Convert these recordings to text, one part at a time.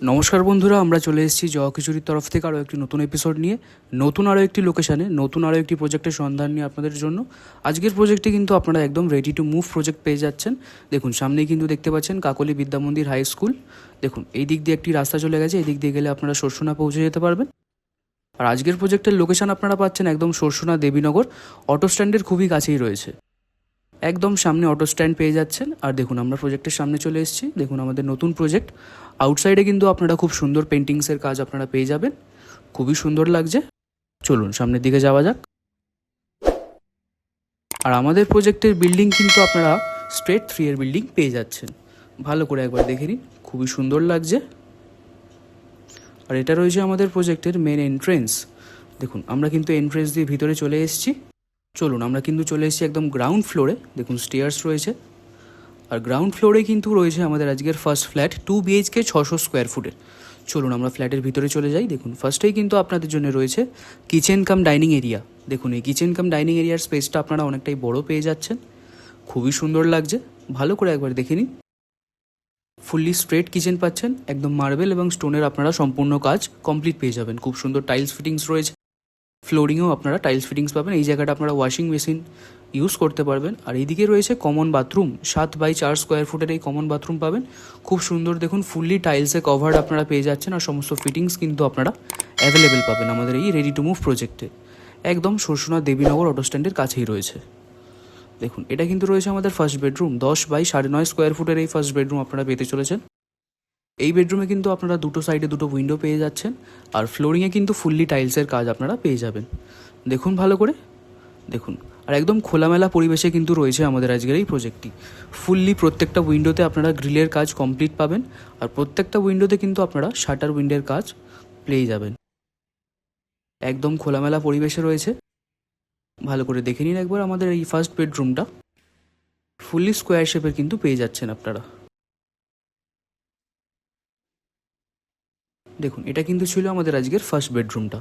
নমস্কার বন্ধুরা, আমরা চলে এসেছি জয়া খিচুড়ির তরফ থেকে আরও একটি নতুন এপিসোড নিয়ে, নতুন আরও একটি লোকেশানে, নতুন আরও একটি প্রজেক্টের সন্ধান নিয়ে আপনাদের জন্য। আজকের প্রজেক্টে কিন্তু আপনারা একদম রেডি টু মুভ প্রজেক্ট পেয়ে যাচ্ছেন। দেখুন সামনেই কিন্তু দেখতে পাচ্ছেন কাকলি বিদ্যা মন্দির হাই স্কুল। দেখুন এই দিক দিয়ে একটি রাস্তা চলে গেছে, এই দিক দিয়ে গেলে আপনারা সরসোনা পৌঁছে যেতে পারবেন। আর আজকের প্রজেক্টের লোকেশান আপনারা পাচ্ছেন একদম সরসোনা দেবীনগর অটো স্ট্যান্ডের খুবই কাছেই রয়েছে। একদম সামনে অটো স্ট্যান্ড পেয়ে যাচ্ছেন। আর দেখুন আমরা প্রজেক্টের সামনে চলে এসেছি। দেখুন আমাদের নতুন প্রজেক্ট। আউটসাইডে কিন্তু আপনারা খুব সুন্দর পেন্টিংসের কাজ আপনারা পেয়ে যাবেন, খুবই সুন্দর লাগছে। চলুন সামনের দিকে যাওয়া যাক। আর আমাদের প্রজেক্টের বিল্ডিং কিন্তু আপনারা স্ট্রেট 3 এর বিল্ডিং পেয়ে যাচ্ছেন। ভালো করে একবার দেখে নিন, খুবই সুন্দর লাগছে। আর এটা রয়েছে আমাদের প্রজেক্টের মেন এন্ট্রেন্স। দেখুন আমরা কিন্তু এন্ট্রেন্স দিয়ে ভিতরে চলে এসেছি। চলুন আমরা কিন্তু চলে এসেছি একদম গ্রাউন্ড ফ্লোরে। দেখুন স্টেয়ার্স রয়েছে। আর গ্রাউন্ড ফ্লোরে কিন্তু রয়েছে আমাদের আজকের ফার্স্ট ফ্ল্যাট 2 BHK 600 স্কোয়ার ফুটের। চলুন আমরা ফ্ল্যাটের ভিতরে চলে যাই। দেখুন ফার্স্টেই কিন্তু আপনাদের জন্য রয়েছে কিচেন কাম ডাইনিং এরিয়া। দেখুন এই কিচেন কাম ডাইনিং এরিয়ার স্পেসটা আপনারা অনেকটাই বড় পেয়ে যাচ্ছেন, খুবই সুন্দর লাগছে। ভালো করে একবার দেখে নিন। ফুললি স্ট্রেট কিচেন পাচ্ছেন, একদম মার্বেল এবং স্টোনের আপনারা সম্পূর্ণ কাজ কমপ্লিট পেয়ে যাবেন। খুব সুন্দর টাইলস ফিটিংস রয়েছে, ফ্লোরিংয়েও আপনারা টাইলস ফিটিংস পাবেন। এই জায়গাটা আপনারা ওয়াশিং মেশিন ইউজ করতে পারবেন। আর এইদিকে রয়েছে কমন বাথরুম, 7x4 স্কোয়ার ফুটের এই কমন বাথরুম পাবেন। খুব সুন্দর দেখুন, ফুললি টাইলসে কভার্ড আপনারা পেয়ে যাচ্ছেন। আর সমস্ত ফিটিংস কিন্তু আপনারা অ্যাভেলেবেল পাবেন আমাদের এই রেডি টু মুভ প্রজেক্টে। একদম সরসোনা দেবীনগর অটো স্ট্যান্ডের কাছেই রয়েছে। দেখুন এটা কিন্তু রয়েছে আমাদের ফার্স্ট বেডরুম, 10x9.5 স্কোয়ার ফুটের এই ফার্স্ট বেডরুম আপনারা পেতে চলেছেন। এই বেডরুমে কিন্তু আপনারা দুটো সাইডে দুটো উইন্ডো পেয়ে যাচ্ছেন। আর ফ্লোরিংয়ে কিন্তু ফুললি টাইলসের কাজ আপনারা পেয়ে যাবেন। দেখুন ভালো করে দেখুন। আর একদম খোলামেলা পরিবেশে কিন্তু রয়েছে আমাদের আজকের এই প্রজেক্টটি। ফুললি প্রত্যেকটা উইন্ডোতে আপনারা গ্রিলের কাজ কমপ্লিট পাবেন। আর প্রত্যেকটা উইন্ডোতে কিন্তু আপনারা শাটার উইন্ডোর কাজ পেয়ে যাবেন। একদম খোলামেলা পরিবেশে রয়েছে। ভালো করে দেখে নিন একবার আমাদের এই ফার্স্ট বেডরুমটা। ফুললি স্কোয়ার শেপের কিন্তু পেয়ে যাচ্ছেন আপনারা। দেখুন এটা কিন্তু ছিল আমাদের আজকের ফার্স্ট বেডরুমটা।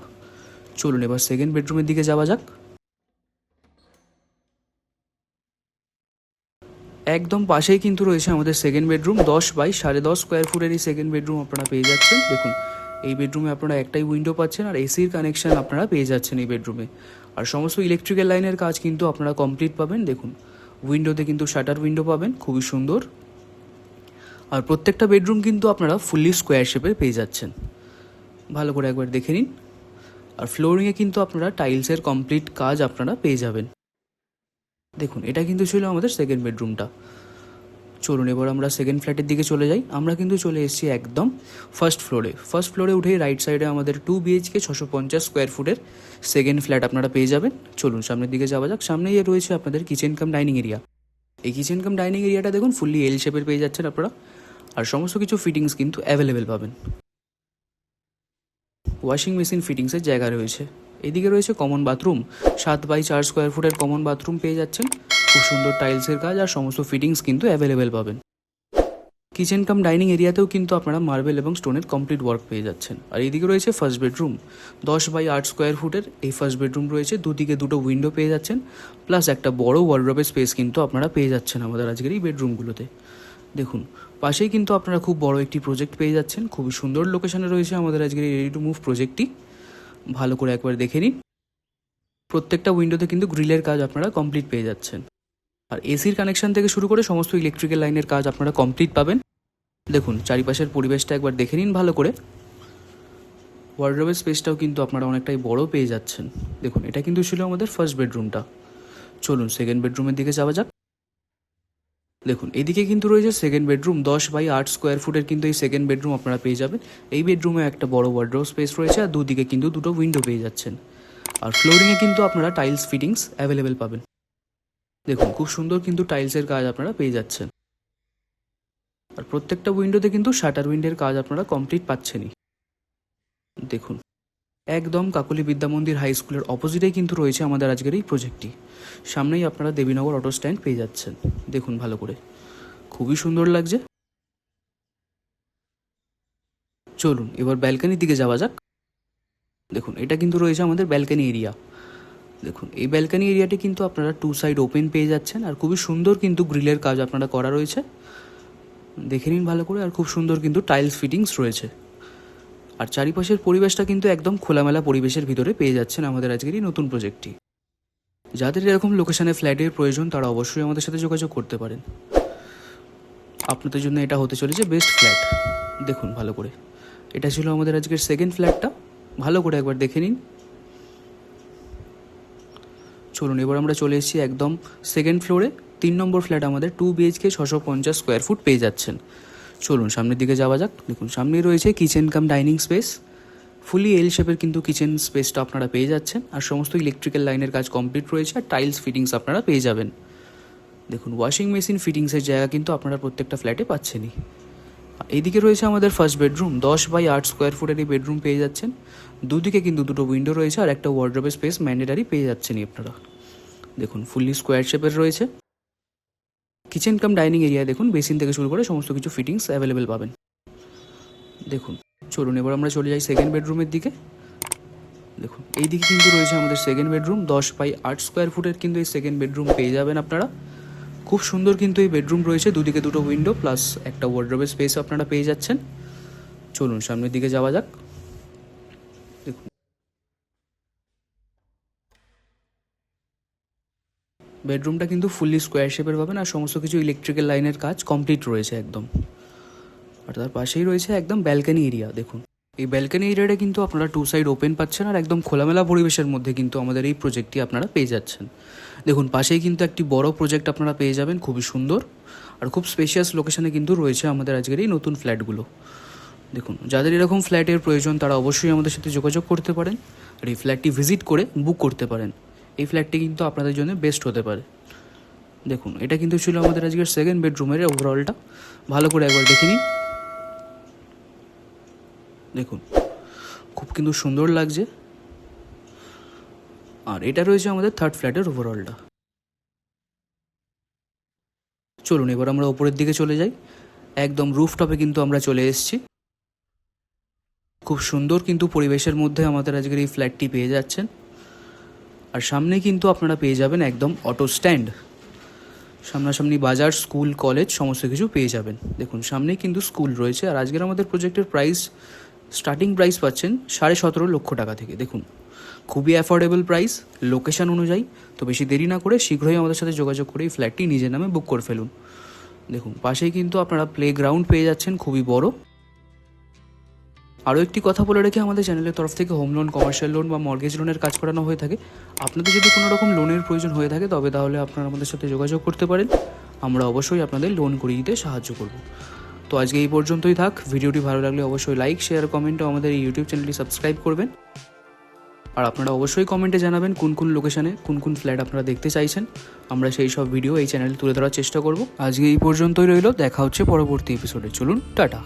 চলুন এবার সেকেন্ড বেডরুমের দিকে যাওয়া যাক। একদম পাশেই কিন্তু রয়েছে আমাদের সেকেন্ড বেডরুম, 10x10.5 স্কোয়ার ফুটের এই সেকেন্ড বেডরুম আপনারা পেয়ে যাচ্ছেন। দেখুন এই বেডরুমে আপনারা একটাই উইন্ডো পাচ্ছেন আর এসির কানেকশন আপনারা পেয়ে যাচ্ছেন এই বেডরুমে। আর সমস্ত ইলেকট্রিক্যাল লাইনের কাজ কিন্তু আপনারা কমপ্লিট পাবেন। দেখুন উইন্ডোতে কিন্তু শাটার উইন্ডো পাবেন, খুবই সুন্দর। আর প্রত্যেকটা বেডরুম কিন্তু আপনারা ফুললি স্কোয়ার শেপে পেয়ে যাচ্ছেন। ভালো করে একবার দেখে নিন। আর ফ্লোরিংয়ে কিন্তু আপনারা টাইলসের কমপ্লিট কাজ আপনারা পেয়ে যাবেন। দেখুন এটা কিন্তু ছিল আমাদের সেকেন্ড বেডরুমটা। চলুন এবার আমরা সেকেন্ড ফ্ল্যাটের দিকে চলে যাই। আমরা কিন্তু চলে এসেছি একদম ফার্স্ট ফ্লোরে। ফার্স্ট ফ্লোরে উঠেই রাইট সাইডে আমাদের 2 BHK 650 স্কোয়ার ফুটের সেকেন্ড ফ্ল্যাট আপনারা পেয়ে যাবেন। চলুন সামনের দিকে যাওয়া যাক। সামনেই রয়েছে আপনাদের কিচেন কাম ডাইনিং এরিয়া। এই কিচেন কাম ডাইনিং এরিয়াটা দেখুন ফুললি এল শেপের পেয়ে যাচ্ছেন আপনারা। আর সমস্ত কিছু ফিটিংস কিন্তু অ্যাভেলেবেল পাবেন। ওয়াশিং মেশিন ফিটিংসের জায়গা রয়েছে। এদিকে রয়েছে কমন বাথরুম, 7x4 স্কোয়ার ফুটের কমন বাথরুম পেয়ে যাচ্ছেন। খুব সুন্দর টাইলসের কাজ আর সমস্ত ফিটিংস কিন্তু অ্যাভেলেবেল পাবেন। কিচেন কাম ডাইনিং এরিয়াতেও কিন্তু আপনারা মার্বেল এবং স্টোনের কমপ্লিট ওয়ার্ক পেয়ে যাচ্ছেন। আর এইদিকে রয়েছে ফার্স্ট বেডরুম, 10x8 স্কোয়ার ফুটের এই ফার্স্ট বেডরুম রয়েছে। দুদিকে দুটো উইন্ডো পেয়ে যাচ্ছেন, প্লাস একটা বড় ওয়ার্ডরোবের স্পেস কিন্তু আপনারা পেয়ে যাচ্ছেন আমাদের আজকের এই বেডরুমগুলোতে। দেখুন পাশেই কিন্তু আপনারা খুব বড় একটি প্রজেক্ট পেয়ে যাচ্ছেন। খুবই সুন্দর লোকেশনে রয়েছে আমাদের আজকের এই রেডি টু মুভ প্রজেক্টটি। ভালো করে একবার দেখে নিন। প্রত্যেকটা উইন্ডোতে কিন্তু গ্রিলের কাজ আপনারা কমপ্লিট পেয়ে যাচ্ছেন। আর এসির কানেকশন থেকে শুরু করে সমস্ত ইলেকট্রিক্যাল লাইনের কাজ আপনারা কমপ্লিট পাবেন। দেখুন চারিপাশের পরিবেশটা একবার দেখে নিন ভালো করে। ওয়ার্ডরোবের স্পেসটাও কিন্তু আপনারা অনেকটাই বড় পেয়ে যাচ্ছেন। দেখুন এটা কিন্তু ছিল আমাদের ফার্স্ট বেডরুমটা। চলুন সেকেন্ড বেডরুমের দিকে যাওয়া যাক। দেখুন এদিকে কিন্তু রয়েছে সেকেন্ড বেডরুম, 10x8 স্কোয়ার ফুটের কিন্তু এই সেকেন্ড বেডরুম আপনারা পেয়ে যাবেন। এই বেডরুমে একটা বড় ওয়ার্ডরোব স্পেস রয়েছে আর দুদিকে কিন্তু দুটো উইন্ডো পেয়ে যাচ্ছেন। আর ফ্লোরিংয়ে কিন্তু আপনারা টাইলস ফিটিংস অ্যাভেলেবেল পাবেন। দেখুন খুব সুন্দর কিন্তু টাইলসের কাজ আপনারা পেয়ে যাচ্ছেন। আর প্রত্যেকটা উইন্ডোতে কিন্তু শাটার উইন্ডোর কাজ আপনারা কমপ্লিট পাচ্ছেনই। দেখুন একদম কাকলি বিদ্যা মন্দির হাই স্কুলের অপোজিটেই কিন্তু রয়েছে আমাদের আজকের এই প্রজেক্টটি। সামনেই আপনারা দেবীনগর অটো স্ট্যান্ড পেয়ে যাচ্ছেন। দেখুন ভালো করে, খুবই সুন্দর লাগছে। চলুন এবার ব্যালকনির দিকে যাওয়া যাক। দেখুন এটা কিন্তু রয়েছে আমাদের ব্যালকনি এরিয়া। দেখুন এই ব্যালকনি এরিয়াটি কিন্তু আপনারা 2 সাইড ওপেন পেয়ে যাচ্ছেন। আর খুবই সুন্দর কিন্তু গ্রিলের কাজ আপনারা করা রয়েছে, দেখে নিন ভালো করে। আর খুব সুন্দর কিন্তু টাইলস ফিটিংস রয়েছে। আর চারিপাশের পরিবেশটা কিন্তু একদম খোলামেলা পরিবেশের ভিতরে পেয়ে যাচ্ছেন আমাদের আজকের এই নতুন প্রজেক্টটি। যাদের এরকম লোকেশনে ফ্ল্যাটের প্রয়োজন তারা অবশ্যই আমাদের সাথে যোগাযোগ করতে পারেন। আপনাদের জন্য এটা হতে চলেছে বেস্ট ফ্ল্যাট। দেখুন ভালো করে, এটা ছিল আমাদের আজকের সেকেন্ড ফ্ল্যাটটা। ভালো করে একবার দেখে নিন। চলুন এবার আমরা চলে এসেছি একদম সেকেন্ড ফ্লোরে। 3 নম্বর ফ্ল্যাট আমাদের 2 BHK 650 স্কোয়ার ফুট পেয়ে যাচ্ছেন। চলুন সামনের দিকে যাওয়া যাক। দেখুন সামনেই রয়েছে কিচেন কাম ডাইনিং স্পেস। ফুলি এল শেপের কিন্তু কিচেন স্পেসটা আপনারা পেয়ে যাচ্ছেন। আর সমস্ত ইলেকট্রিক্যাল লাইনের কাজ কমপ্লিট রয়েছে, আর টাইলস ফিটিংস আপনারা পেয়ে যাবেন। দেখুন ওয়াশিং মেশিন ফিটিংসের জায়গা কিন্তু আপনারা প্রত্যেকটা ফ্ল্যাটে পাচ্ছেনই। এইদিকে রয়েছে আমাদের ফার্স্ট বেডরুম। 10x8 স্কোয়ার ফুটের এই বেডরুম পেয়ে যাচ্ছেন। দুদিকে কিন্তু দুটো উইন্ডো রয়েছে, আর একটা ওয়ার্ড্রোবের স্পেস ম্যান্ডেটারি পেয়ে যাচ্ছেনই আপনারা। দেখুন ফুললি স্কোয়ার শেপের রয়েছে। কিচেন কাম ডাইনিং এরিয়া দেখুন, বেসিন থেকে শুরু করে সমস্ত কিছু ফিটিংস অ্যাভেলেবেল পাবেন। দেখুন চলুন এবার আমরা চলে যাই সেকেন্ড বেডরুমের দিকে। দেখুন এই দিকে কিন্তু রয়েছে আমাদের সেকেন্ড বেডরুম। 10x8 স্কোয়ার ফুটের কিন্তু এই সেকেন্ড বেডরুম পেয়ে যাবেন আপনারা। খুব সুন্দর কিন্তু এই বেডরুম রয়েছে, দুদিকে দুটো উইন্ডো প্লাস একটা ওয়ার্ড্রোবের স্পেস আপনারা পেয়ে যাচ্ছেন। চলুন সামনের দিকে যাওয়া যাক। দেখুন বেডরুমটা কিন্তু ফুললি স্কোয়ার শেপের পাবেন, আর সমস্ত কিছু ইলেকট্রিক্যাল লাইনের কাজ কমপ্লিট রয়েছে একদম। আর তার পাশেই রয়েছে একদম ব্যালকানি এরিয়া। দেখুন এই ব্যালকানি এরিয়াটা কিন্তু আপনারা 2 সাইড ওপেন পাচ্ছেন, আর একদম খোলামেলা পরিবেশের মধ্যে কিন্তু আমাদের এই প্রজেক্টটি আপনারা পেয়ে যাচ্ছেন। দেখুন পাশেই কিন্তু একটি বড় প্রজেক্ট আপনারা পেয়ে যাবেন, খুবই সুন্দর আর খুব স্পেশিয়াস লোকেশনে কিন্তু রয়েছে আমাদের আজকের এই নতুন ফ্ল্যাটগুলো। দেখুন যাদের এরকম ফ্ল্যাটের প্রয়োজন তারা অবশ্যই আমাদের সাথে যোগাযোগ করতে পারেন, আর এই ফ্ল্যাটটি ভিজিট করে বুক করতে পারেন। এই ফ্ল্যাটটি কিন্তু আপনাদের জন্য বেস্ট হতে পারে। দেখুন এটা কিন্তু ছিল আমাদের আজকের সেকেন্ড বেডরুমের ওভারঅলটা। ভালো করে একবার দেখে নিন। দেখুন খুব কিন্তু সুন্দর লাগছে। আর এটা রয়েছে আমাদের থার্ড ফ্ল্যাটের ওভারঅলটা। চলুন এবার আমরা ওপরের দিকে চলে যাই। একদম রুফটপে কিন্তু আমরা চলে এসেছি। খুব সুন্দর কিন্তু পরিবেশের মধ্যে আমাদের আজকের এই ফ্ল্যাটটি পেয়ে যাচ্ছেন। আর সামনে কিন্তু আপনারা পেয়ে যাবেন একদম অটো স্ট্যান্ড। সামনাসামনি বাজার, স্কুল, কলেজ সমস্ত কিছু পেয়ে যাবেন। দেখুন সামনেই কিন্তু স্কুল রয়েছে। আর আজকের আমাদের প্রজেক্টের প্রাইস, স্টার্টিং প্রাইস পাচ্ছেন 17.5 লক্ষ টাকা থেকে। দেখুন খুবই অ্যাফোর্ডেবল প্রাইস লোকেশন অনুযায়ী। তো বেশি দেরি না করে শীঘ্রই আমাদের সাথে যোগাযোগ করে এই ফ্ল্যাটটি নিজের নামে বুক করে ফেলুন। দেখুন পাশেই কিন্তু আপনারা প্লে গ্রাউন্ড পেয়ে যাচ্ছেন, খুবই বড়। আরও একটি কথা বলে রেখে, আমাদের চ্যানেলের তরফ থেকে হোম লোন, কমার্শিয়াল লোন বা মর্গেজ লোনের কাজ করানো হয়ে থাকে। আপনাদের যদি কোনো রকম লোনের প্রয়োজন হয়ে থাকে তবে তাহলে আপনারা আমাদের সাথে যোগাযোগ করতে পারেন। আমরা অবশ্যই আপনাদের লোন করিয়ে দিতে সাহায্য করব। তো আজকে এই পর্যন্তই থাক। ভিডিওটি ভালো লাগলে অবশ্যই লাইক, শেয়ার, কমেন্ট ও আমাদের এই ইউটিউব চ্যানেলটি সাবস্ক্রাইব করবেন। আর আপনারা অবশ্যই কমেন্টে জানাবেন কোন কোন লোকেশনে কোন কোন ফ্ল্যাট আপনারা দেখতে চাইছেন। আমরা সেই সব ভিডিও এই চ্যানেলে তুলে ধরার চেষ্টা করব। আজকে এই পর্যন্তই রইল, দেখা হচ্ছে পরবর্তী এপিসোডে। চলুন টাটা।